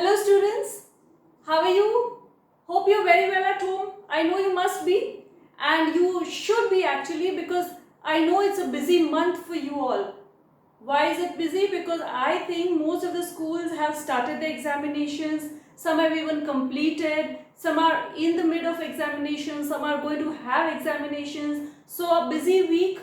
Hello students, how are you? Hope you're very well at home. I know you must be, and you should be actually, because I know it's a busy month for you all. Why is it busy? Because I think most of the schools have started the examinations, some have even completed, some are in the mid of examinations, some are going to have examinations. So a busy week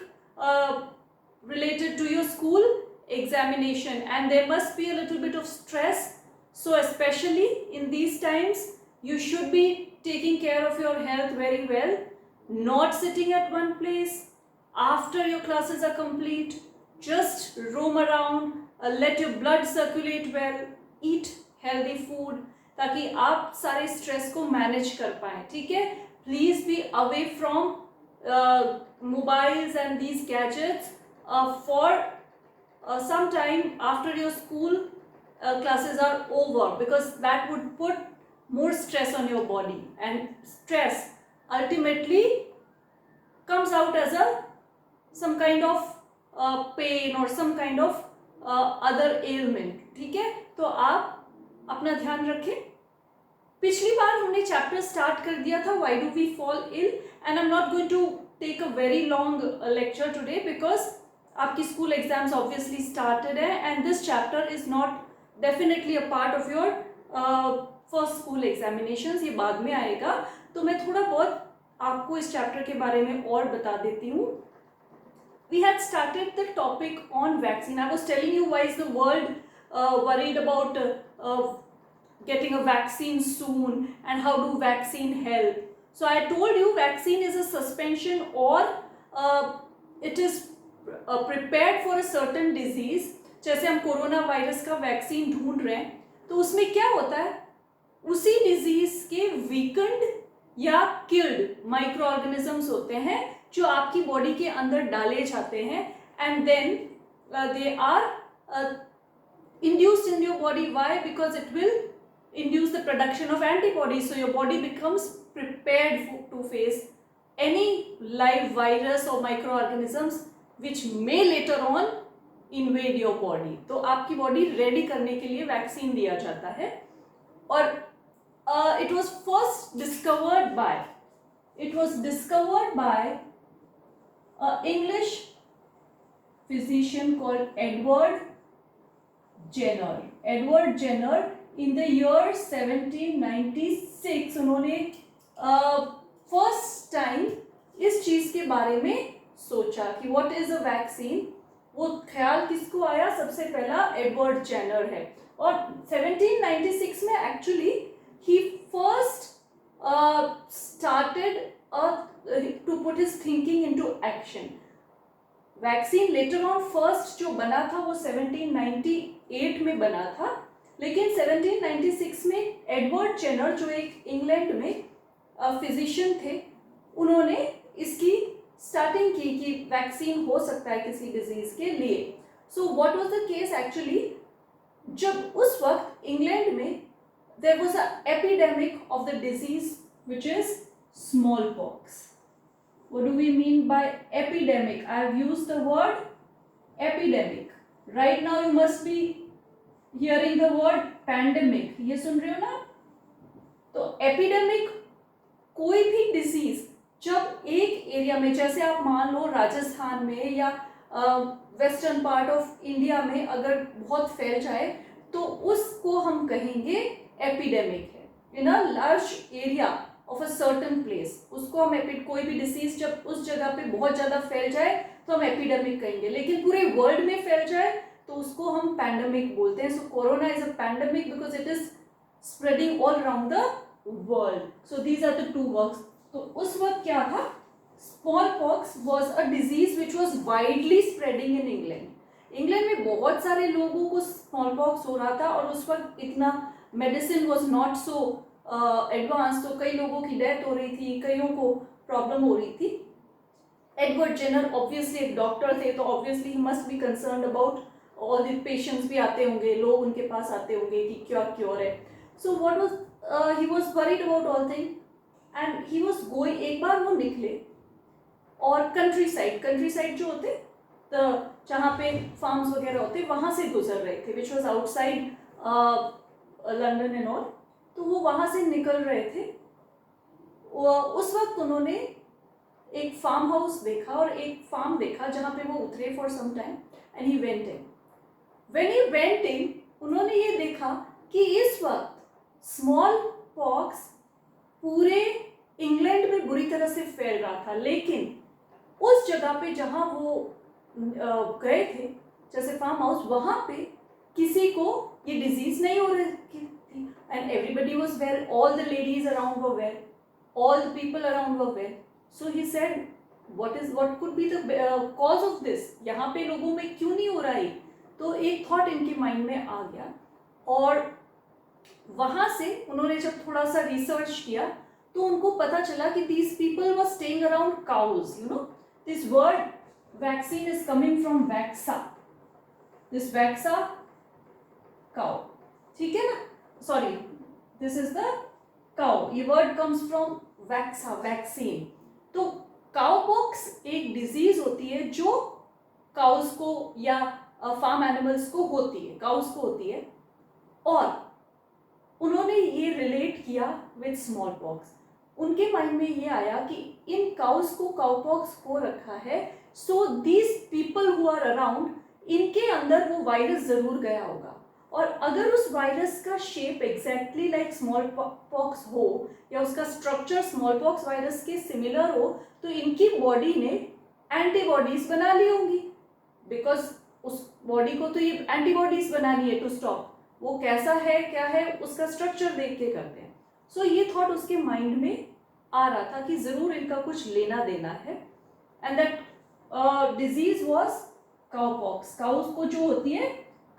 related to your school examination, and there must be a little bit of stress. So especially in these times, you should be taking care of your health very well, not sitting at one place. After your classes are complete, just roam around, let your blood circulate well, eat healthy food, ताकि आप सारे stress को manage कर पाएं. ठीक है, please be away from mobiles and these gadgets for some time after your school classes are over, because that would put more stress on your body, and stress ultimately comes out as some kind of pain or some kind of other ailment. ठीक है, तो आप अपना ध्यान रखें. पिछली बार हमने chapter start कर दिया था why do we fall ill, and I am not going to take a very long lecture today because आपकी स्कूल एग्जाम्स ऑब्वियसली स्टार्टेड है, and this chapter is not definitely a part of your first school examinations. ये बाद में आएगा, तो मैं थोड़ा बहुत आपको इस चैप्टर के बारे में और बता देती हूँ. We had started the topic on vaccine. I was telling you why is the world worried about getting a vaccine soon, and how do vaccine help. So I told you vaccine is a suspension, or it is prepared for a certain disease. जैसे हम corona virus का vaccine ढूंढ रहे हैं, तो उसमें क्या होता है, उसी डिजीज के वीकेंड या किल्ड माइक्रो ऑर्गेनिजम्स होते हैं जो आपकी बॉडी के अंदर डाले जाते हैं, and then they are induced in your body. Why? Because it will induce the production of antibodies, so your body becomes prepared to face any live virus or microorganisms which may later on invade your body. तो आपकी body ready करने के लिए vaccine दिया जाता है. और it was first discovered by an English physician called Edward Jenner in the year 1796. उन्होंने फर्स्ट टाइम इस चीज के बारे में सोचा कि व्हाट इज अ वैक्सीन. वो ख्याल किसको आया? सबसे पहला एडवर्ड जेनर है. और 1796 में actually he first started to put his thinking into action. Vaccine later on first जो बना था वो 1798 में बना था, लेकिन 1796 में एडवर्ड जेनर जो एक इंग्लैंड में फिजिशियन थे, उन्होंने इसकी स्टार्टिंग की कि वैक्सीन हो सकता है किसी डिजीज के लिए. So what was the case actually, जब उस वक्त इंग्लैंड में there was an epidemic of the disease which is smallpox. What do we mean by epidemic? I have used the word epidemic. Right now you must be hearing the word pandemic. ये सुन रहे हो ना? तो epidemic कोई भी disease जब एक area में, जैसे आप मान लो राजस्थान में या वेस्टर्न पार्ट ऑफ इंडिया में अगर बहुत फैल जाए, तो उसको हम कहेंगे एपिडेमिक है. In a large area of a certain place, उसको हम कोई भी डिसीज जब उस जगह पे बहुत ज़्यादा फैल जाए तो हम एपिडेमिक कहेंगे. लेकिन पूरे वर्ल्ड में फैल जाए तो उसको हम पैंडेमिक बोलते हैं. So corona is a pandemic because it is spreading all around the world. So these are the two words. तो उस वक्त क्या था, smallpox was a disease which was widely spreading in England. England में बहुत सारे लोगों को स्मॉलपॉक्स हो रहा था, और उस वक्त इतना medicine was not so advance, तो कई लोगों की डेथ हो रही थी, कईयों को प्रॉब्लम हो रही थी. एडवर्ड जेनर ऑब्वियसली एक डॉक्टर थे, तो obviously he must be concerned about all the patients. भी आते होंगे लोग, उनके पास आते होंगे कि क्या क्योर है. So what was he was worried about all thing, and he was going. एक बार वो निकले और कंट्री साइड जो होते, तो जहाँ पे फार्म्स वगैरह होते, वहाँ से गुजर रहे थे, which was outside London and all, तो वो वहाँ से निकल रहे थे। उस वक्त उन्होंने एक फार्म हाउस देखा और एक फार्म देखा जहाँ पे वो उतरे for some time, and he went in. When he went in, उन्होंने ये देखा कि इस वक्त स्मॉल पॉक्स पूरे इंग्लैंड में बुरी तरह से फैल रहा था, लेकिन उस जगह पे जहाँ वो गए थे, जैसे फार्म हाउस, वहाँ पे किसी को ये डिजीज नहीं हो रही थी, and everybody was well, all the ladies around were well, all the people around were well. So he said, what could be the cause of this? यहाँ पे लोगों में क्यों नहीं हो रहा है? तो एक थॉट इनके माइंड में आ गया, और वहाँ से उन्होंने जब थोड़ा सा रिसर्च किया तो उनको पता चला कि these people were staying around cows. You know, this word vaccine is coming from vaxa. This vaxa, cow. ठीक है ना? Sorry, this is the cow. ये word comes from vaxa, vaccine. तो काउपॉक्स एक डिजीज होती है जो काउस को या फार्म एनिमल्स को होती है, काउस को होती है, और उन्होंने ये रिलेट किया विद स्मॉल पॉक्स। उनके माइंड में ये आया कि इन काउस को काउपॉक्स हो रखा है, so these people who are around, इनके अंदर वो वायरस जरूर गया होगा, और अगर उस वायरस का shape exactly like small pox हो या उसका स्ट्रक्चर स्मॉल पॉक्स वायरस के सिमिलर हो, तो इनकी बॉडी ने एंटीबॉडीज बना ली होंगी, बिकॉज उस बॉडी को तो ये एंटीबॉडीज बनानी है टू स्टॉप। वो कैसा है, क्या है, उसका स्ट्रक्चर देख के करते हैं। सो ये थॉट उसके माइंड में आ रहा था कि जरूर इनका कुछ लेना देना है, and that disease was cowpox. Cows को जो होती है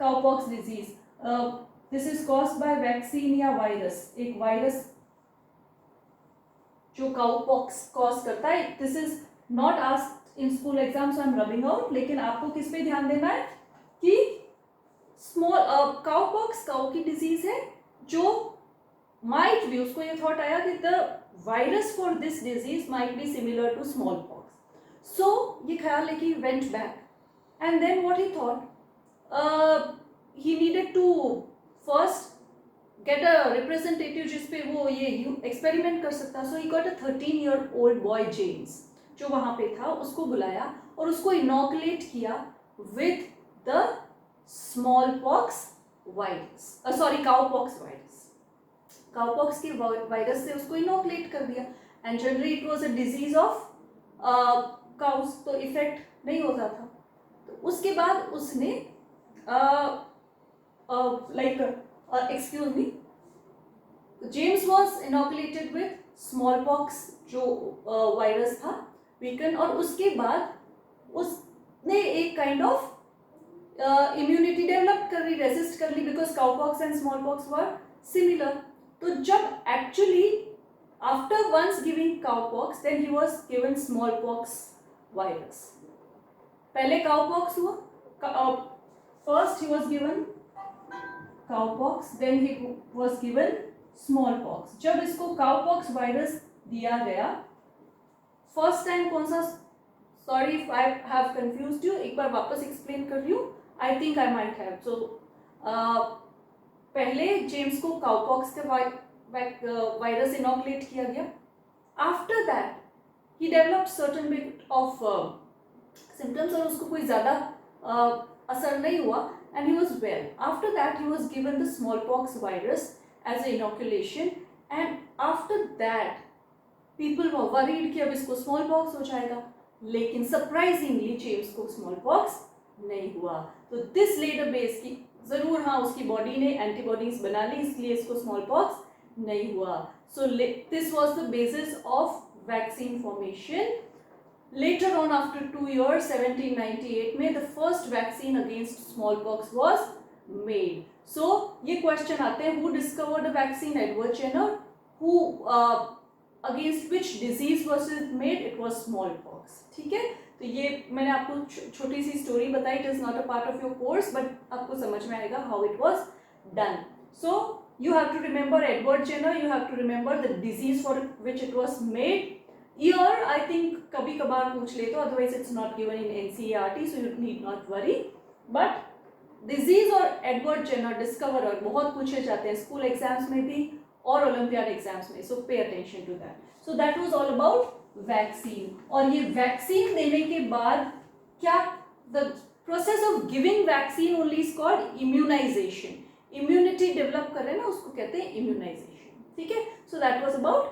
cowpox disease, this is caused by vaccine या वायरस, एक वायरस जो काउपॉक्स कॉज करता है। This is not asked in school exams, I am rubbing out, लेकिन आपको किस पे ध्यान देना है कि स्मॉल काउपॉक्स काउ की डिजीज है जो माइट बी, उसको ये थॉट आया कि the virus for this disease might be similar to smallpox. So ये ख्याल है कि went back, and then what he thought, he needed to first get a representative जिस पे वो ये एक्सपेरिमेंट कर सकता। सो he got a 13-year-old boy James जो वहाँ पे था, उसको बुलाया और उसको इनोकुलेट किया with the smallpox virus, sorry cowpox virus. Cowpox के वायरस से उसको इनोकुलेट कर दिया, and generally it was a disease of cows, तो इफेक्ट नहीं होता था। तो उसके बाद उसने excuse me, James was inoculated with smallpox जो वायरस था वीकन, और उसके बाद उसने एक काइंड ऑफ इम्यूनिटी डेवलप कर ली, रेसिस्ट कर ली, because cowpox and smallpox were similar. तो जब actually after once giving cowpox, then he was given smallpox virus. पहले काउपॉक्स हुआ, first he was given cowpox, then he was given smallpox. जब इसको cowpox वायरस दिया गया फर्स्ट टाइम, कौन सा, sorry if I have confused you, एक बार वापस एक्सप्लेन कर रही हूँ, I think I might have. So पहले जेम्स को काउपॉक्स का वायरस इनोकुलेट किया गया। After that he developed certain bit of symptoms, और उसको कोई ज़्यादा असर नहीं हुआ, and he was well. After that he was given the smallpox virus as an inoculation, and after that people were worried कि अब इसको smallpox हो जाएगा, लेकिन surprisingly जेम्स को smallpox नहीं हुआ। तो this laid a base कि जरूर हाँ उसकी बॉडी ने एंटीबॉडीज बना ली, इसलिए इसको smallpox नहीं हुआ। So this was the basis of vaccine formation. Later on, after 2 years, 1798 में the first vaccine against smallpox was made. So ये question आते हैं, who discovered the vaccine? Edward Jenner. Who against which disease was it made? It was smallpox. ठीक है, तो ये मैंने आपको छोटी सी स्टोरी बताई, it is not a part of your course, but आपको समझ में आएगा how it was done. So you have to remember Edward Jenner, you have to remember the disease for which it was made. Year, I think कभी कभार पूछ ले तो, otherwise it's not given in NCERT, so you need not worry. But disease और Edward Jenner discoverer बहुत पूछे जाते हैं स्कूल एग्जाम्स में भी और ओलंपियाड एग्जाम्स में, so pay attention to that. So that was all about vaccine. और ये वैक्सीन देने के बाद क्या, the process of giving vaccine only is called immunisation. Immunity develop कर रहे हैं ना, उसको कहते हैं इम्यूनाइजेशन, ठीक है। So that was about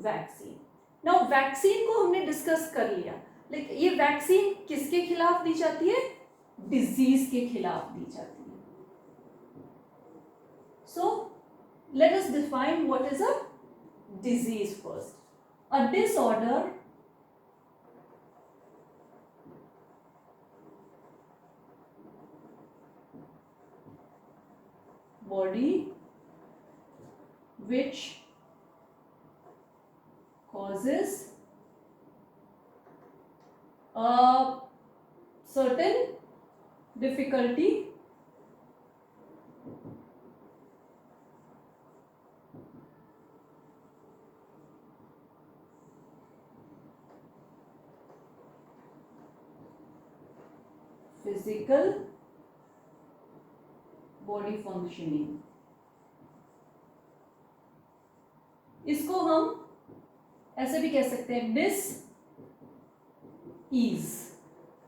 vaccine. Now vaccine को हमने डिस्कस कर लिया, लेकिन ये वैक्सीन किसके खिलाफ दी जाती है? डिजीज के खिलाफ दी जाती है। So let us define what is a disease first. A disorder body which causes a certain difficulty physical body functioning. इसको हम ऐसे भी कह सकते हैं dis ease,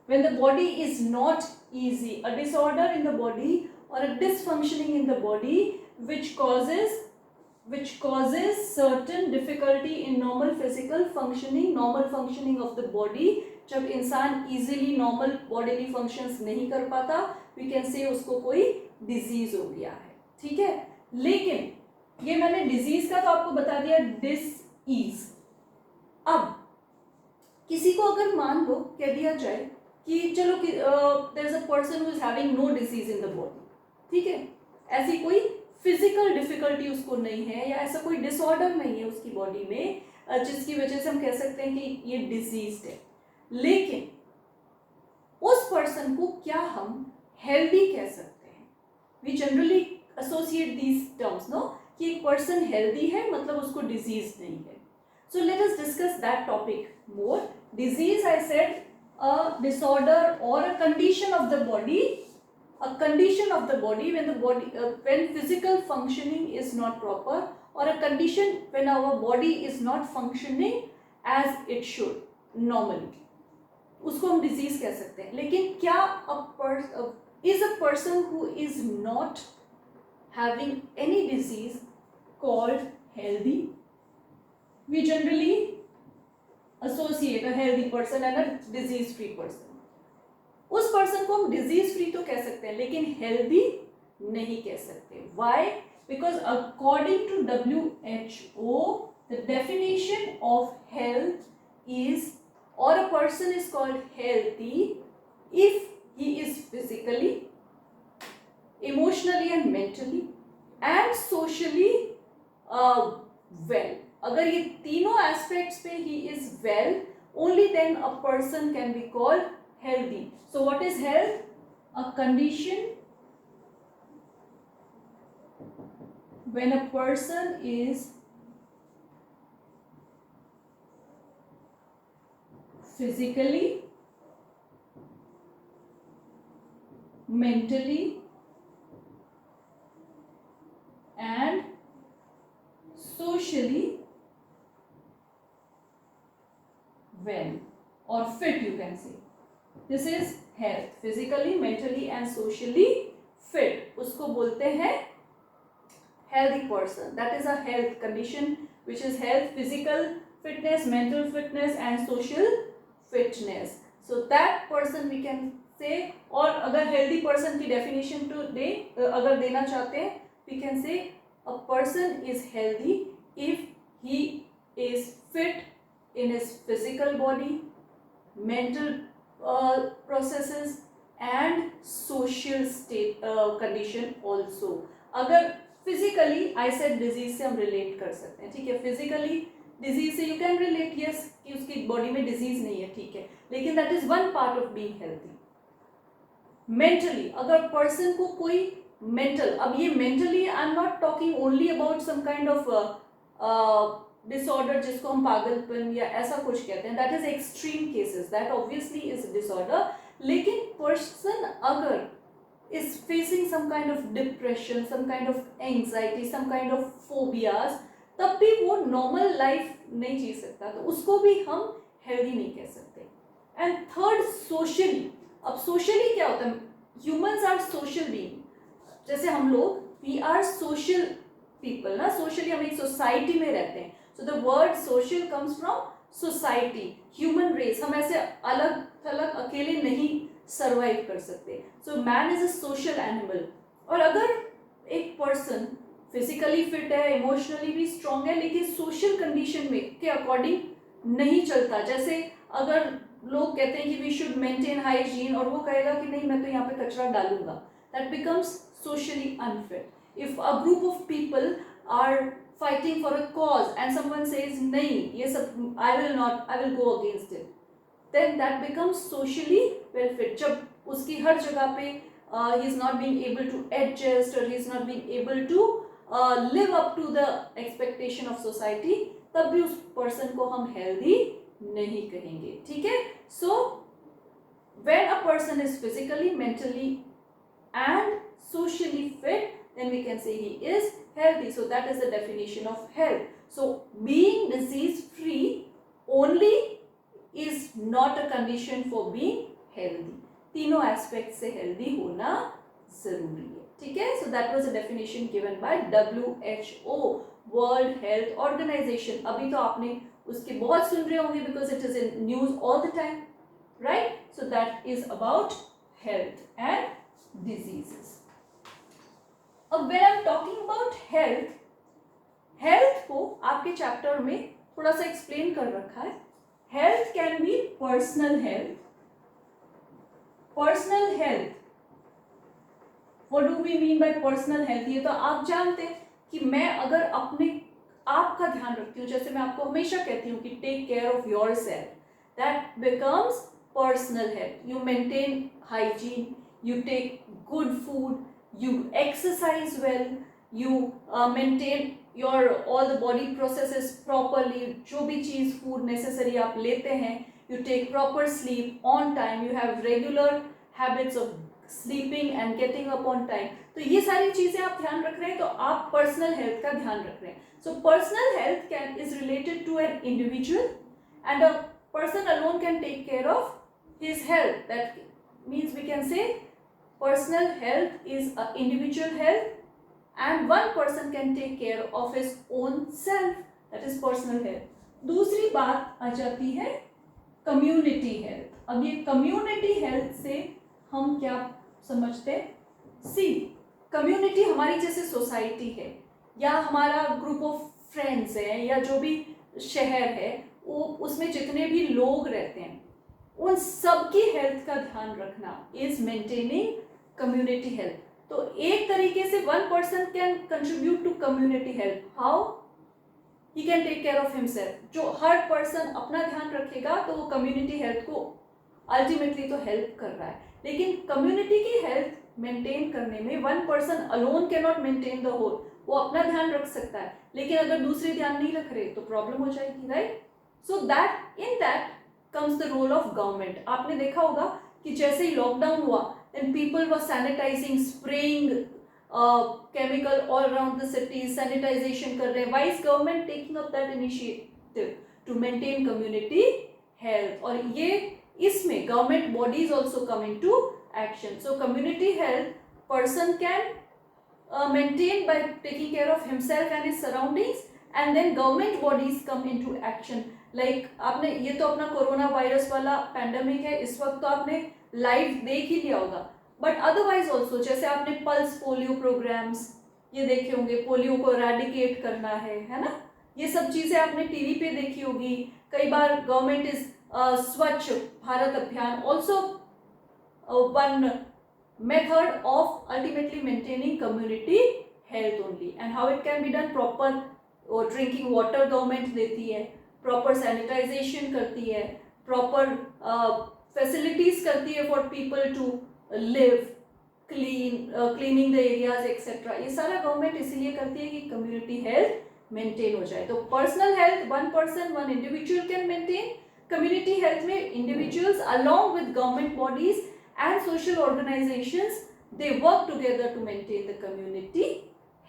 when the body is not easy, a disorder in the body or a dysfunctioning in the body which causes certain difficulty in normal physical functioning, normal functioning of the body। जब इंसान easily normal bodily functions नहीं कर पाता, we can say उसको कोई disease हो गया है, ठीक है। लेकिन ये मैंने डिजीज का तो आपको बता दिया, डिसईज। अब किसी को अगर मान लो कह दिया जाए कि चलो there is a person who is having no disease in the body, ठीक है, ऐसी कोई फिजिकल डिफिकल्टी उसको नहीं है या ऐसा कोई डिसऑर्डर नहीं है उसकी बॉडी में जिसकी वजह से हम कह सकते हैं कि ये डिजीज है, लेकिन उस पर्सन को क्या हम हेल्दी कह सकते हैं? We generally associate these terms, no? कि एक पर्सन हेल्दी है मतलब उसको डिजीज नहीं है। So let us discuss that topic more. Disease, I said, a disorder or a condition of the body, a condition of the body when physical functioning is not proper, or a condition when our body is not functioning as it should normally, उसको हम disease कह सकते हैं। लेकिन क्या is a person who is not having any disease called healthy? We generally associate a healthy person and a disease free person. उस person को हम disease free तो कह सकते हैं लेकिन healthy नहीं कह सकते। Why? Because according to WHO, the definition of health is, or a person is called healthy if he is physically, emotionally and mentally and socially well. अगर ये तीनों aspects पे he is well, only then a person can be called healthy. So what is health? A condition when a person is physically, mentally and socially well or fit, you can say. This is health, physically, mentally and socially fit. उसको बोलते हैं healthy person. That is a health condition which is health, physical fitness, mental fitness and social fitness. So that person we can say, और अगर healthy person की definition to अगर देना चाहते हैं, we can say a person is healthy if he is fit in his physical body, mental processes and social state condition also. अगर physically I said disease से हम relate कर सकते हैं, ठीक है, physically disease से you can relate, yes, कि उसकी body में disease नहीं है, ठीक है, लेकिन that is one part of being healthy. Mentally, अगर person को कोई mental, अब ये mentally I am not talking only about some kind of disorder जिसको हम पागलपन या ऐसा कुछ कहते हैं, that is extreme cases, that obviously is disorder. लेकिन person अगर is facing some kind of depression, some kind of anxiety, some kind of phobias, तब भी वो normal life नहीं जी सकता, तो उसको भी हम healthy नहीं कह सकते. And third, socially. अब socially क्या होता है? Humans are social being. जैसे हम लोग we are social people ना, socially हम एक society में रहते हैं. So the word social comes from society, human race. हम ऐसे अलग थलग अकेले नहीं सर्वाइव कर सकते. So man is a social animal. और अगर एक पर्सन फिजिकली फिट है, इमोशनली भी स्ट्रांग है, लेकिन सोशल कंडीशन में के अकॉर्डिंग नहीं चलता, जैसे अगर लोग कहते हैं कि वी शुड मेंटेन हाइजीन और वो कहेगा कि नहीं मैं तो यहाँ पे कचरा डालूंगा, that becomes socially unfit. If a group of people are fighting for a cause and someone says नहीं ये सब I will go against it, then that becomes socially well fit. जब उसकी हर जगह पे he is not being able to adjust or he is not being able to live up to the expectation of society, तब भी उस person को हम healthy नहीं कहेंगे. ठीक है? So when a person is physically, mentally and socially fit, then we can say he is healthy. So that is the definition of health. So being disease free only is not a condition for being healthy. तीनों aspect से healthy होना जरूरी है. ठीक है? So that was a definition given by WHO, World Health Organization. अभी तो आपने उसके बहुत सुन रहे होंगे because it is in news all the time, right? So that is about health and diseases. When I'm talking about health, health को आपके chapter में थोड़ा सा एक्सप्लेन कर रखा है. Health can be personal health. Personal health. What do we mean by personal health? ये तो आप जानते हैं कि मैं अगर अपने आप का ध्यान रखती हूँ, जैसे मैं आपको हमेशा कहती हूँ कि take care of yourself. That becomes personal health. You maintain hygiene. You take good food. You exercise well. You maintain your all the body processes properly. जो भी चीज़ food necessary आप लेते हैं, you take proper sleep on time. You have regular habits of sleeping and getting up on time. तो ये सारी चीज़ें आप ध्यान रख रहे हैं, तो आप personal health का ध्यान रख रहे हैं. So personal health is related to an individual, and a person alone can take care of his health. That means we can say personal health is an individual health. And one person can take care of his own self. That is personal health. दूसरी बात आ जाती है community health. अब ये community health से हम क्या समझते हैं? See, community हमारी जैसे society है या हमारा group of friends है या जो भी शहर है, वो उसमें जितने भी लोग रहते हैं, उन सबकी health का ध्यान रखना is maintaining community health. तो एक तरीके से one person can contribute to community health. How? He can take care of himself. जो हर person अपना ध्यान रखेगा तो वो community health को ultimately तो help कर रहा है. लेकिन community की health maintain करने में one person alone cannot maintain the whole. वो अपना ध्यान रख सकता है, लेकिन अगर दूसरे ध्यान नहीं रख रहे तो problem हो जाएगी, right? So that comes the role of government. आपने देखा होगा कि जैसे ही lockdown हुआ, then people were sanitizing, spraying chemical all around the cities, sanitization कर रहे हैं. Why is government taking up that initiative? To maintain community health. और ये इसमें government bodies also come into action. So community health person can maintain by taking care of himself and his surroundings, and then government bodies come into action. Like आपने ये तो अपना corona virus वाला pandemic है, इस वक्त तो आपने लाइव देख ही लिया होगा, बट अदरवाइज ऑल्सो जैसे आपने पल्स पोलियो प्रोग्राम्स ये देखे होंगे, पोलियो को एराडिकेट करना है ना, ये सब चीज़ें आपने टीवी पे देखी होगी. कई बार गवर्नमेंट इज स्वच्छ भारत अभियान also one method of ultimately maintaining community health only. And how it can be done? Proper drinking water government देती है, proper sanitization करती है, proper facilities करती है for people to live, cleaning the areas etc. ये सारा government इसीलिए करती है कि community health maintain हो जाए. तो personal health one person, one individual can maintain. Community health में individuals along with government bodies and social organizations they work together to maintain the community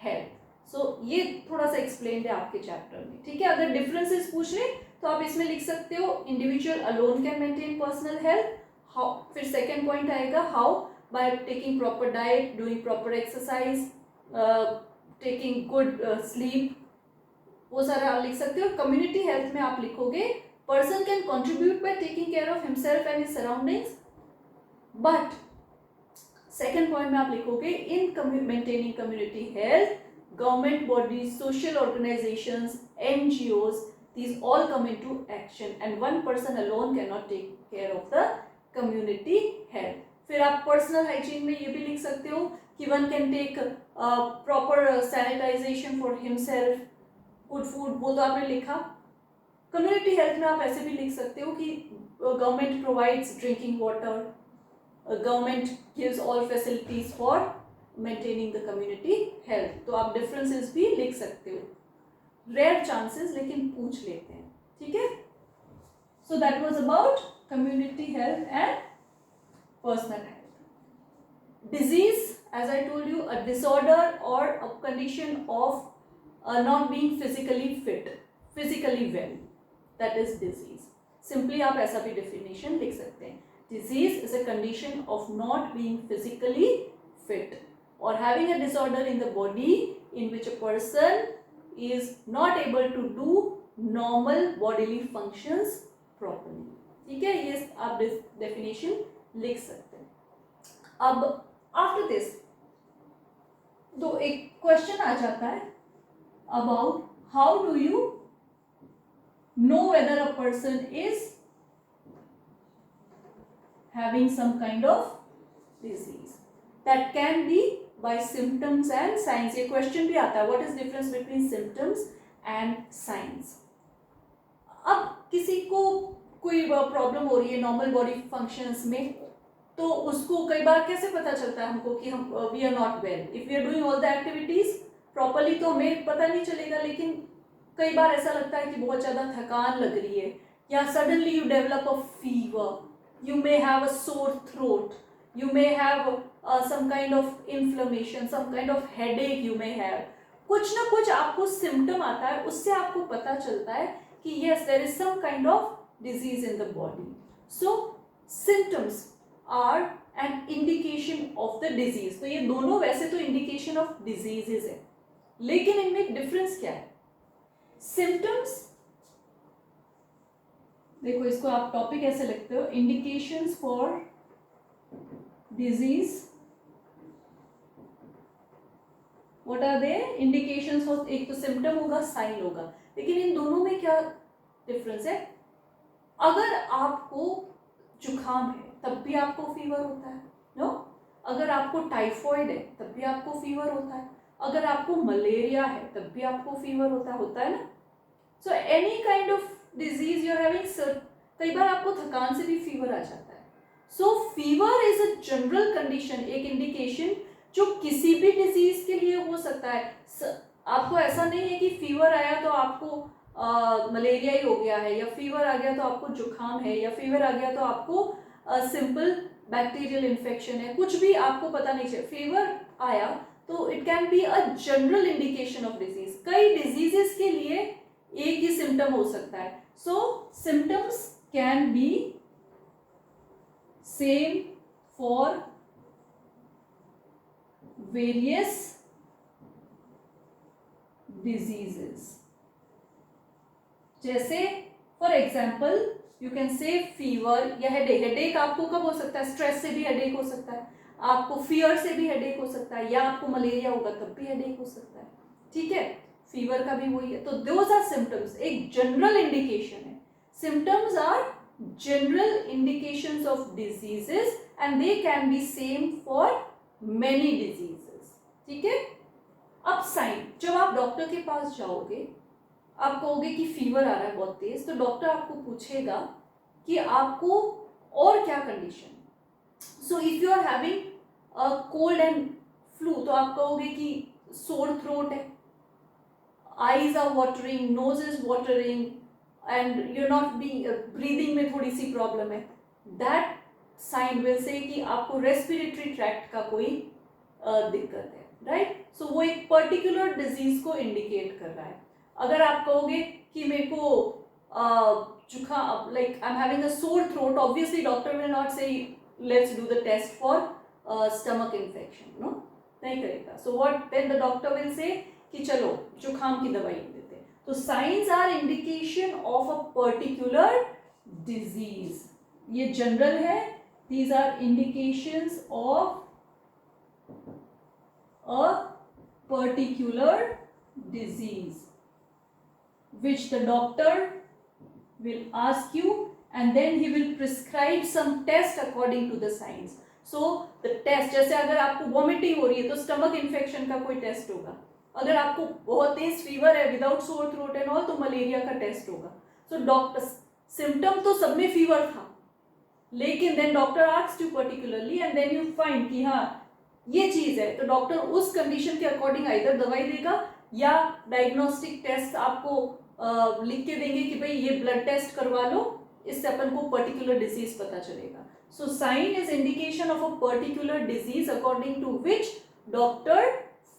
health. So ये थोड़ा सा एक्सप्लेन है आपके chapter में, ठीक है. अगर डिफरेंसेस पूछ रहे तो आप इसमें लिख सकते हो individual alone can maintain personal health. How, फिर सेकंड पॉइंट आएगा how, by taking proper diet, doing proper exercise, taking good sleep, वो सारा आप लिख सकते हो. कम्युनिटी हेल्थ में आप लिखोगे person can contribute by taking care of himself and his surroundings. But second point में आप लिखोगे in maintaining community health, government bodies, social organisations, NGOs, these all come into action and one person alone cannot take care of the community health. फिर आप personal hygiene में ये भी लिख सकते हो कि one can take proper sanitisation for himself, good food, वो तो आपने लिखा. कम्युनिटी हेल्थ में आप ऐसे भी लिख सकते हो कि government provides drinking water, government gives all facilities for maintaining the community health. तो आप डिफरेंसेस भी लिख सकते हो. रेयर चांसेस लेकिन पूछ लेते हैं, ठीक है. So that was about community health and personal health. Disease, as I told you, a disorder और a condition of not being physically fit, physically well, that is disease. Simply आप ऐसा भी डेफिनेशन लिख सकते हैं. Disease is a condition of not being physically fit or having a disorder in the body in which a person is not able to do normal bodily functions properly. ठीक है, ये आप definition लिख सकते हैं. अब after this तो एक question आ जाता है about how do you know whether a person is having some kind of disease. That can be by symptoms and signs. ये question भी आता है, what is difference between symptoms and signs. अब किसी को कोई प्रॉब्लम हो रही है नॉर्मल बॉडी फंक्शंस में, तो उसको कई बार कैसे पता चलता है हमको कि हम we are not well. If we are doing all the activities properly तो हमें पता नहीं चलेगा, लेकिन कई बार ऐसा लगता है कि बहुत ज़्यादा थकान लग रही है, या suddenly you develop a fever, you may have a sore throat, you may have some kind of inflammation, some kind of headache you may have. कुछ ना कुछ आपको symptom आता है, उससे आपको पता चलता है कि yes there is some kind of disease in the body. So symptoms are an indication of the disease. तो ये दोनों वैसे तो indication of diseases है, लेकिन इनमें difference क्या है? Symptoms, देखो इसको आप टॉपिक ऐसे लिखते हो, indications for disease. What are they? Indications for, एक तो सिम्टम होगा, साइन होगा, लेकिन इन दोनों में क्या डिफरेंस है? अगर आपको जुकाम है तब भी आपको फीवर होता है, नो? अगर आपको टाइफॉइड है तब भी आपको फीवर होता है, अगर आपको मलेरिया है तब भी आपको फीवर होता है ना. So any kind of disease you are having, कई बार आपको थकान से भी फीवर आ जाता है. सो fever is a general condition, एक इंडिकेशन जो किसी भी डिजीज के लिए हो सकता है. आपको ऐसा नहीं है कि फीवर आया तो आपको मलेरिया ही हो गया है, या फीवर आ गया तो आपको जुकाम है, या फीवर आ गया तो आपको सिंपल बैक्टीरियल इन्फेक्शन है. कुछ भी आपको पता नहीं चले, फीवर आया तो it can be a general indication of disease. कई डिजीजेस के लिए एक ही सिम्टम हो सकता है. So symptoms can be same for various diseases. जैसे for example you can say fever या हेडेक. हेडेक आपको कब हो सकता है? स्ट्रेस से भी हेडेक हो सकता है, आपको फियर से भी हेडेक हो सकता है, या आपको मलेरिया होगा तब भी हेडेक हो सकता है. ठीक है, फीवर का भी वही है. तो दोज आर सिम्टम्स, एक जनरल इंडिकेशन है. Symptoms are general indications of diseases and they can be same for many diseases. ठीक है. अब साइन, जब आप डॉक्टर के पास जाओगे, आप कहोगे कि फीवर आ रहा है बहुत तेज, तो डॉक्टर आपको पूछेगा कि आपको और क्या condition. So if you are having a cold and flu, तो आप कहोगे कि सोर थ्रोट है, eyes are watering, nose is watering, and you're not being breathing में थोड़ी सी प्रॉब्लम है. That sign will say कि आपको respiratory tract का कोई दिक्कत है, राइट. सो वो एक पर्टिकुलर डिजीज को इंडिकेट कर रहा है. अगर आप कहोगे कि मेरे को जुकाम, like I am having a sore throat, obviously doctor will not say let's do the test for stomach infection, no, नहीं करेगा. So what then the doctor will say कि चलो जुकाम की दवाई देते हैं. तो signs are indication of a particular disease. ये जनरल है. These are indications of a particular disease which the doctor will ask you and then he will prescribe some test according to the signs. So the test, जैसे अगर आपको vomiting हो रही है तो stomach infection का कोई टेस्ट होगा. अगर आपको बहुत तेज फीवर है without sore throat and all तो मलेरिया का टेस्ट होगा. सो डॉक्टर, सिम्टम तो सब में फीवर था, लेकिन then doctor asked you particularly and then you find कि हाँ ये चीज है, तो डॉक्टर उस कंडीशन के अकॉर्डिंग आइदर दवाई देगा या डायग्नोस्टिक टेस्ट आपको लिख के देंगे कि भाई ये ब्लड टेस्ट करवा लो, इससे अपन को पर्टिकुलर डिजीज पता चलेगा. So sign is indication of a particular disease according to which doctor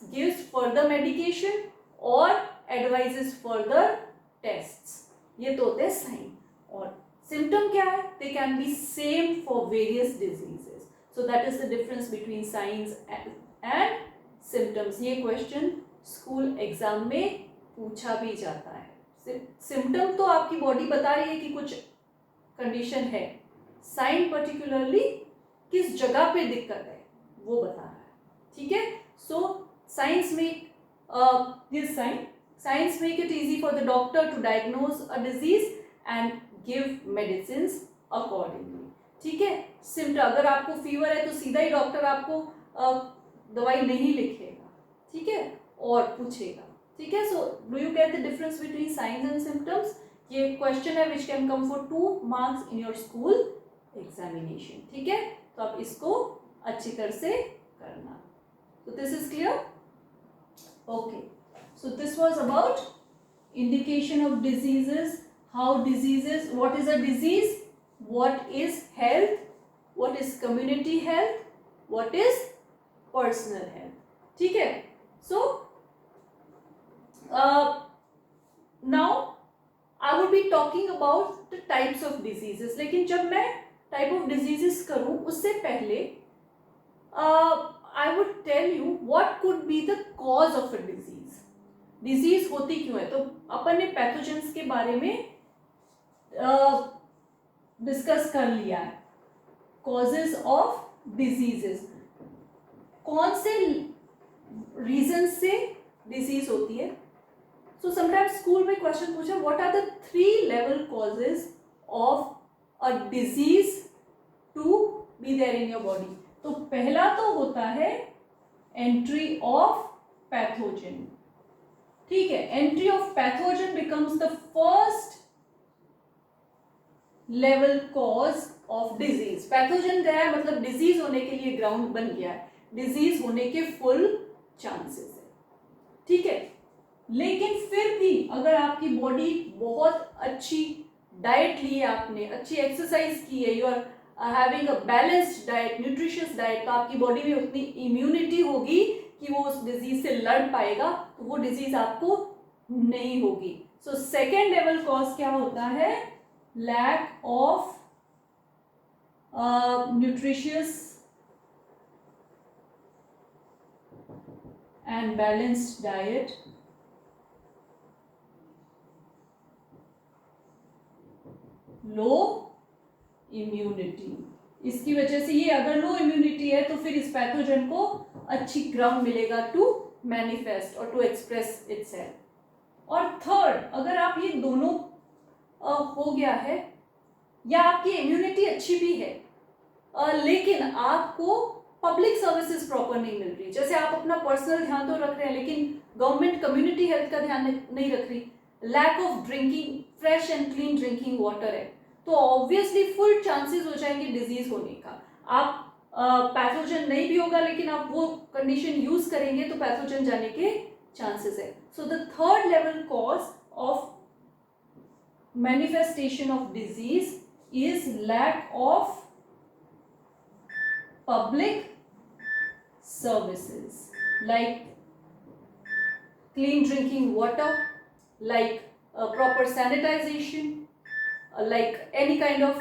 gives further medication और एडवाइजेस फर्दर टेस्ट्स. ये तो होते हैं साइन. और सिम्टम क्या है? They can be same for various diseases. So that is the difference between signs and symptoms. ये question school exam में पूछा भी जाता है. सिम्टम तो आपकी बॉडी बता रही है कि कुछ कंडीशन है, साइन पर्टिकुलरली किस जगह पे दिक्कत है वो बता रहा है. ठीक है. So signs make this signs make it easy for the doctor to diagnose a disease and give medicines accordingly. ठीक है. सिम्टम, अगर आपको फीवर है तो सीधा ही डॉक्टर आपको दवाई नहीं लिखेगा. ठीक है. और पूछेगा. ठीक है. So do you get the difference between science and symptoms? ये क्वेश्चन है which can come for 2 marks in your school examination. ठीक है. तो आप इसको अच्छी तरह से करना. So this is clear? Okay. So this was about indication of diseases, how diseases, what is a disease, what is health, what is community health, what is personal health. ठीक है. So now I would be talking about the types of diseases. लेकिन जब मैं type of diseases करूँ उससे पहले I would tell you what could be the cause of a disease. Disease होती क्यों है? तो अपन ने pathogens के बारे में डिस्कस कर लिया है. Causes of diseases. कौन से रीजन से डिजीज होती है? So sometimes स्कूल में क्वेश्चन पूछा what are the 3 level causes of a disease to be there in your body. तो पहला तो होता है एंट्री ऑफ पैथोजन. ठीक है. Entry of pathogen becomes the first level cause of disease. Pathogen गया है मतलब डिजीज होने के लिए ग्राउंड बन गया है, डिजीज होने के फुल चांसेस है. ठीक है. लेकिन फिर भी अगर आपकी बॉडी बहुत अच्छी डाइट ली है, आपने अच्छी एक्सरसाइज की है, you are having a balanced diet, nutritious diet, तो आपकी बॉडी में उतनी इम्यूनिटी होगी कि वो उस डिजीज से लड़ पाएगा, तो वो डिजीज आपको नहीं होगी. सो सेकेंड लेवल कॉज क्या होता है? Lack of nutritious and balanced diet, low immunity. इसकी वजह से ये अगर लो इम्यूनिटी है तो फिर इस पैथोजन को अच्छी ग्राउंड मिलेगा टू मैनिफेस्ट और टू एक्सप्रेस इटसेल्फ. और थर्ड, अगर आप ये दोनों हो गया है या आपकी इम्यूनिटी अच्छी भी है लेकिन आपको पब्लिक सर्विसेज प्रॉपर नहीं मिल रही, जैसे आप अपना पर्सनल ध्यान तो रख रहे हैं लेकिन गवर्नमेंट कम्युनिटी हेल्थ का ध्यान नहीं रख रही, lack of drinking fresh and clean drinking water है, तो ऑब्वियसली फुल चांसेस हो जाएंगे डिजीज होने का. आप पैथोजन नहीं भी होगा लेकिन आप वो कंडीशन यूज करेंगे तो पैथोजन जाने के चांसेस है. So the third level cause of manifestation of disease is lack of public services like clean drinking water, like proper sanitization, like any kind of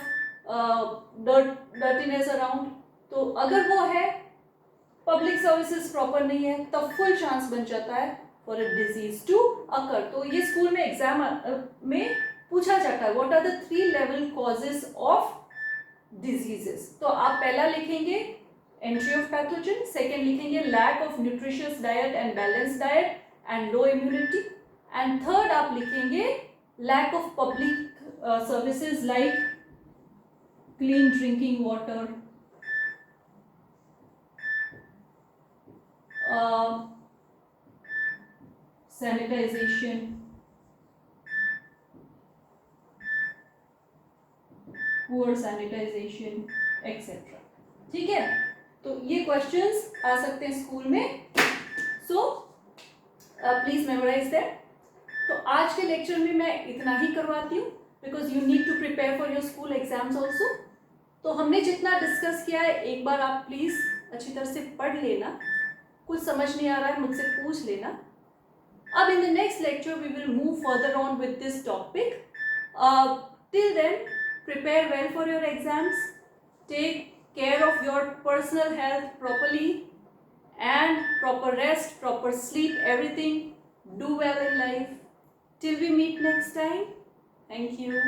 dirtiness around. तो अगर वो है, public services proper नहीं है, तब full chance बन जाता है for a disease to occur. तो ये स्कूल में एग्जाम में पूछा जाता है, what are the 3 level causes of diseases. तो आप पहला लिखेंगे एंट्री ऑफ पैथोजन, सेकेंड लिखेंगे lack of nutritious diet and balance diet and low immunity, and third आप लिखेंगे lack of public services like clean drinking water, sanitization, poor sanitization etcetera. ठीक है, तो ये क्वेश्चंस आ सकते हैं स्कूल में. So please memorize that. तो आज के लेक्चर में मैं इतना ही करवाती हूँ because you need to prepare for your school exams also. तो हमने जितना डिस्कस किया है एक बार आप प्लीज अच्छी तरह से पढ़ लेना. कुछ समझ नहीं आ रहा है मुझसे पूछ लेना. अब in the next lecture we will move further on with this topic. Till then prepare well for your exams, take care of your personal health properly, and proper rest, proper sleep, everything. Do well in life. Till we meet next time. Thank you.